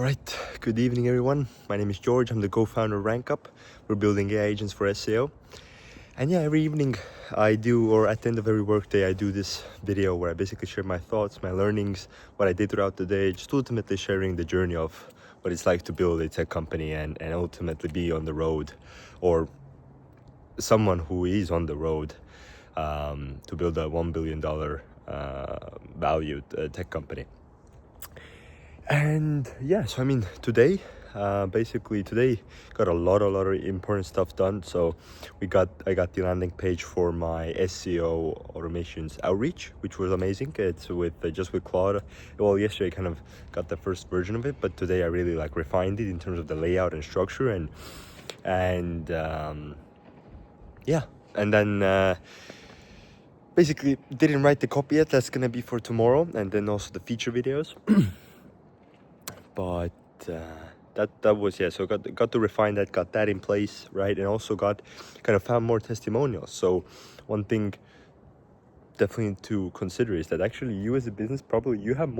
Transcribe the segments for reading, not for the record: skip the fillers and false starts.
All right, good evening everyone. My name is George. I'm the co-founder of RankUp. We're building AI agents for SEO. And yeah, every evening I do, or at the end of every workday, I do this video where I basically share my thoughts, my learnings, what I did throughout the day, just ultimately sharing the journey of what it's like to build a tech company and ultimately be on the road, or someone who is on the road to build a $1 billion valued tech company. And yeah, so I mean, today got a lot of important stuff done. So I got the landing page for my SEO automations outreach, which was amazing. It's with just with Claude. Well, yesterday I kind of got the first version of it, but today I really refined it in terms of the layout and structure and yeah, and then basically didn't write the copy yet. That's gonna be for tomorrow, and then also the feature videos. But that was, yeah, so got to refine that, got that in place, right? And also found more testimonials. So one thing definitely to consider is that actually you as a business, probably you have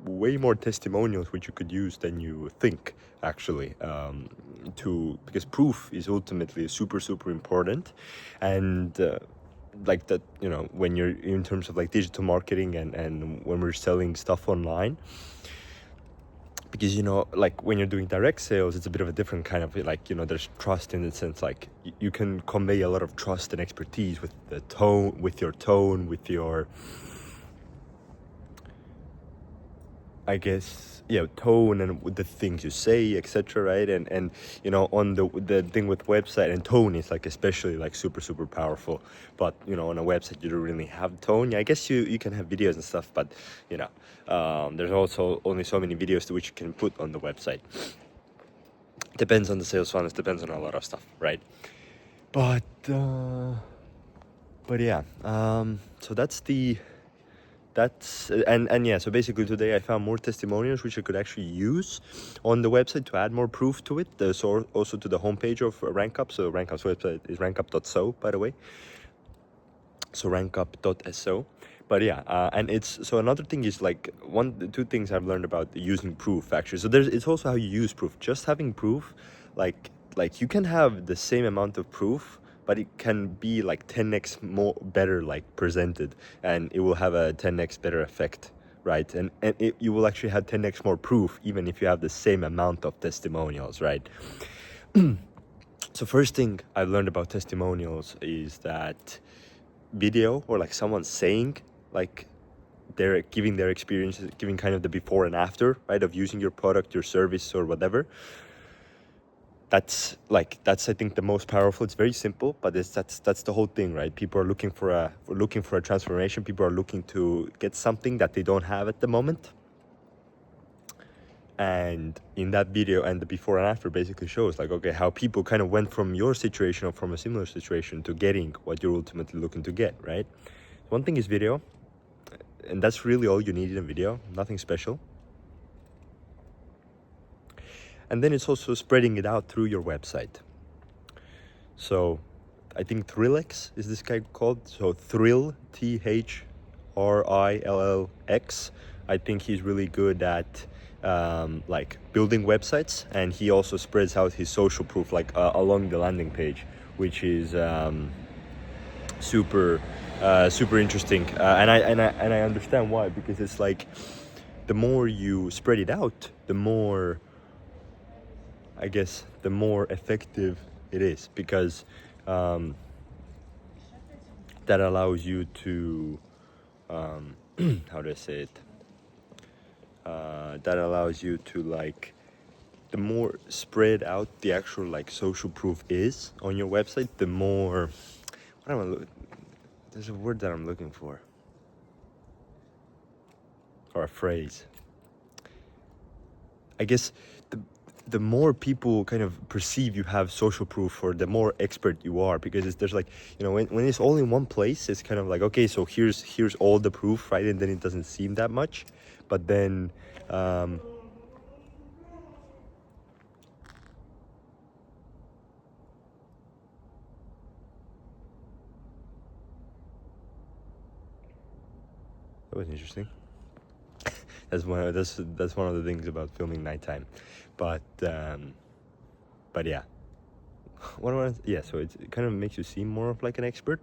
way more testimonials which you could use than you think, actually, because proof is ultimately super important. And like that, when you're in terms of digital marketing and when we're selling stuff online, because when you're doing direct sales, it's a bit of a different kind of there's trust in the sense you can convey a lot of trust and expertise with the tone, with your I guess, tone and with the things you say, etc., right? And on the thing with website, and tone is especially super powerful. But on a website you don't really have tone. Yeah, I guess you can have videos and stuff, but there's also only so many videos to which you can put on the website. Depends on the sales funnels, depends on a lot of stuff, right? But yeah, so and yeah, so basically today I found more testimonials which I could actually use on the website to add more proof to it. So also to the homepage of RankUp. So RankUp's website is rankup.so, by the way. So rankup.so. But yeah, and so another thing is two things I've learned about using proof, actually. So it's also how you use proof. Just having proof, like you can have the same amount of proof, but it can be 10x more better presented, and it will have a 10x better effect, right? And you will actually have 10x more proof even if you have the same amount of testimonials, right? So first thing I've learned about testimonials is that video, or someone saying they're giving their experiences, giving kind of the before and after, right, of using your product, your service, or whatever. That's I think the most powerful. It's very simple, but that's the whole thing, right? People are looking for a transformation. People are looking to get something that they don't have at the moment. And in that video, and the before and after basically shows okay, how people kind of went from your situation or from a similar situation to getting what you're ultimately looking to get, right? One thing is video, and that's really all you need in a video, nothing special. And then it's also spreading it out through your website. So I think Thrillx is this guy called. So Thrill, THRILLX. I think he's really good at building websites, and he also spreads out his social proof along the landing page, which is super interesting. And I understand why, because it's the more you spread it out, the more, I guess, the more effective it is, because that allows you to how do I say it? That allows you to the more spread out the actual social proof is on your website, the more, there's a word that I'm looking for, or a phrase. I guess the more people kind of perceive you have social proof, or the more expert you are, because there's when it's all in one place, it's kind of okay, so here's all the proof, right? And then it doesn't seem that much. But then that was interesting. That's one of the things about filming nighttime. But yeah. So it kind of makes you seem more of like an expert,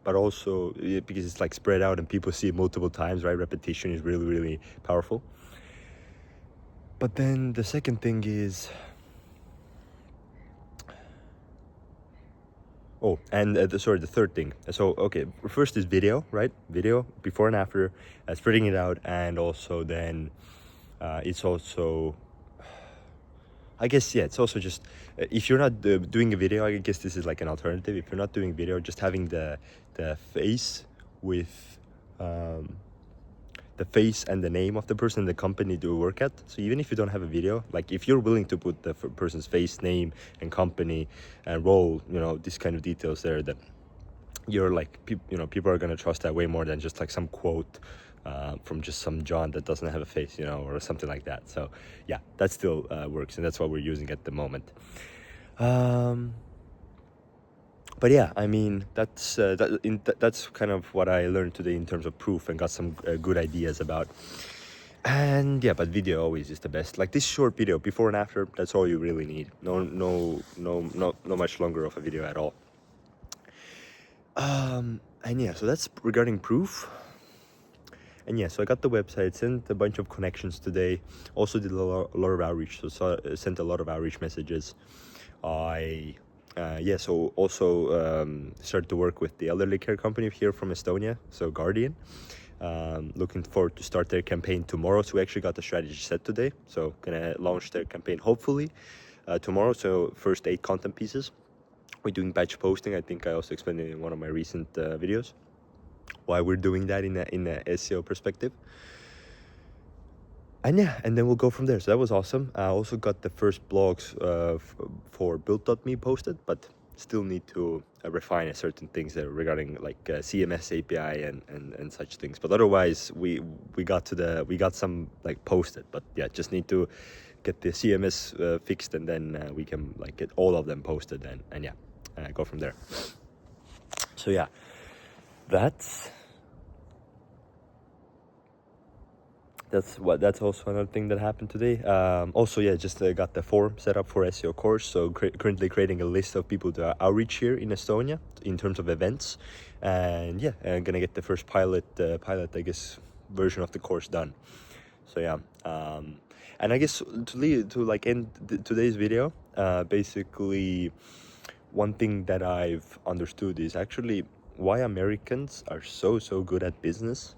but also because it's like spread out and people see it multiple times, right? Repetition is really, really powerful. But then the second thing is, the third thing. So, okay, first is video, right? Video before and after, spreading it out, and also then it's also, I guess, yeah, it's also just, if you're not doing a video, I guess this is like an alternative. If you're not doing video, just having the face with the face and the name of the person in the company to work at. So even if you don't have a video, like if you're willing to put the person's face, name, and company and role, these kind of details there, that you're like, people are gonna trust that way more than just like some quote from just some John that doesn't have a face, or something like that. So yeah, that still works, and that's what we're using at the moment. But yeah, I mean, that's kind of what I learned today in terms of proof, and got some good ideas about. And yeah, but video always is the best. Like this short video before and after, that's all you really need. No much longer of a video at all. And yeah, so that's regarding proof. And yeah, so I got the website, sent a bunch of connections today. Also did a lot of outreach, so sent a lot of outreach messages. So also started to work with the elderly care company here from Estonia, so Guardian. Looking forward to start their campaign tomorrow. So we actually got the strategy set today, so gonna launch their campaign hopefully tomorrow. So first 8 content pieces. We're doing batch posting. I think I also explained it in one of my recent videos why we're doing that in a SEO perspective. And yeah, and then we'll go from there. So that was awesome. I also got the first blogs for Built.me posted, but still need to refine certain things there regarding like CMS API and such things. But otherwise, we got some like posted. But yeah, just need to get the CMS fixed, and then we can like get all of them posted and yeah, go from there. So yeah, that's also another thing that happened today. Also, yeah, just got the form set up for SEO course. So currently creating a list of people to outreach here in Estonia in terms of events, and yeah, I'm gonna get the first pilot, I guess, version of the course done. So yeah, and I guess to end today's video, basically, one thing that I've understood is actually why Americans are so good at business,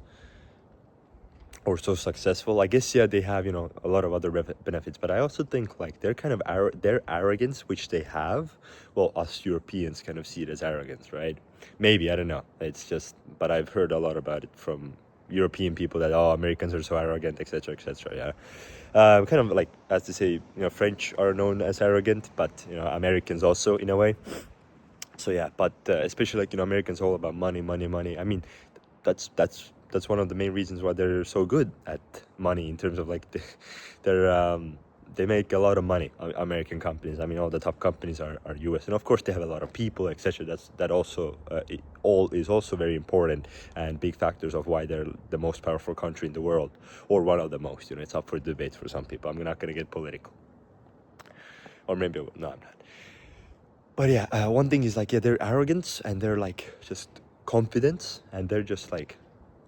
or so successful. I guess, yeah, they have, a lot of other benefits, but I also think like they're kind of their arrogance, which they have, well, us Europeans kind of see it as arrogance, right? Maybe, I don't know. It's just, but I've heard a lot about it from European people that, Americans are so arrogant, etc., yeah. Kind of like, as to say, French are known as arrogant, but Americans also in a way. So yeah, but especially like, Americans all about money. I mean, that's one of the main reasons why they're so good at money, in terms of like they make a lot of money. American companies, I mean, all the top companies are US, and of course they have a lot of people, etc. That also is also very important and big factors of why they're the most powerful country in the world, or one of the most. It's up for debate for some people. I'm not going to get political, or maybe no, I'm not. But yeah, one thing is like, yeah, their arrogance and their like just confidence, and they're just like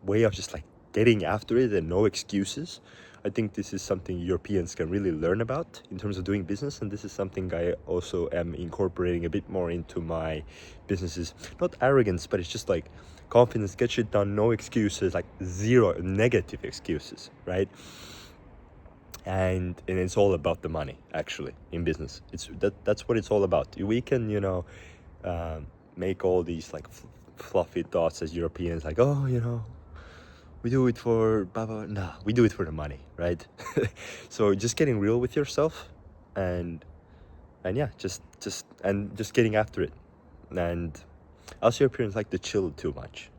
way of just like getting after it and no excuses. I think this is something Europeans can really learn about in terms of doing business, and this is something I also am incorporating a bit more into my businesses. Not arrogance, but it's just like confidence, get shit done, no excuses, like zero negative excuses, right? And it's all about the money, actually, in business. That's what it's all about. We can make all these like fluffy thoughts as Europeans, like, we do it for blah, blah. Nah, we do it for the money, right? So just getting real with yourself, and yeah, just getting after it. And us Europeans like to chill too much,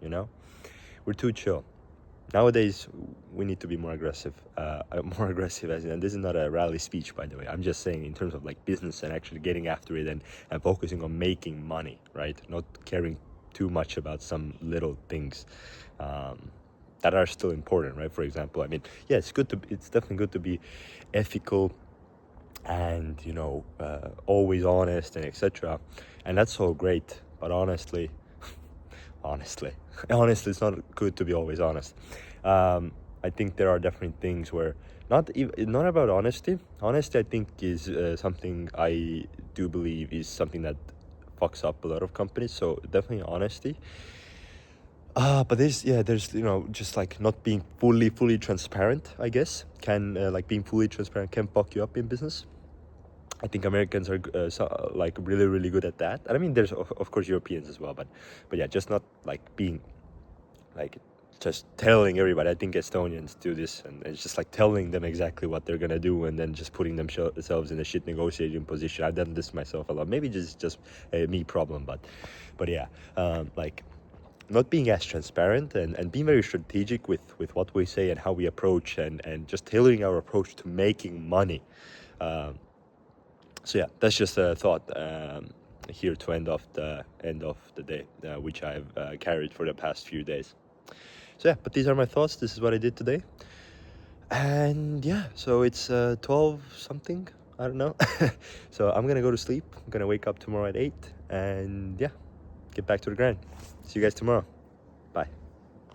we're too chill. Nowadays, we need to be more aggressive. And this is not a rally speech, by the way. I'm just saying in terms of like business and actually getting after it, and focusing on making money, right? Not caring too much about some little things. that are still important, right? For example, I mean, yeah, it's definitely good to be ethical and, you know, always honest and etc. And that's so great. But honestly, honestly, honestly, it's not good to be always honest. I think there are definitely things where not about honesty. Honesty, I think, is something I do believe is something that fucks up a lot of companies. So definitely honesty. But there's you know, just like not being fully transparent, I guess, can like being fully transparent can fuck you up in business. I think Americans are like really good at that, and I mean there's of course Europeans as well, but yeah, just not like being like just telling everybody. I think Estonians do this, and it's just like telling them exactly what they're gonna do, and then just putting themselves in a shit negotiating position. I've done this myself a lot. Maybe just a me problem, but yeah, like not being as transparent and being very strategic with what we say and how we approach and just tailoring our approach to making money. So yeah, that's just a thought here to end of the day, which I've carried for the past few days. So yeah, but these are my thoughts. This is what I did today, and yeah, so it's 12 something. I don't know. So I'm gonna go to sleep. I'm gonna wake up tomorrow at 8, and yeah, get back to the grind. See you guys tomorrow. Bye.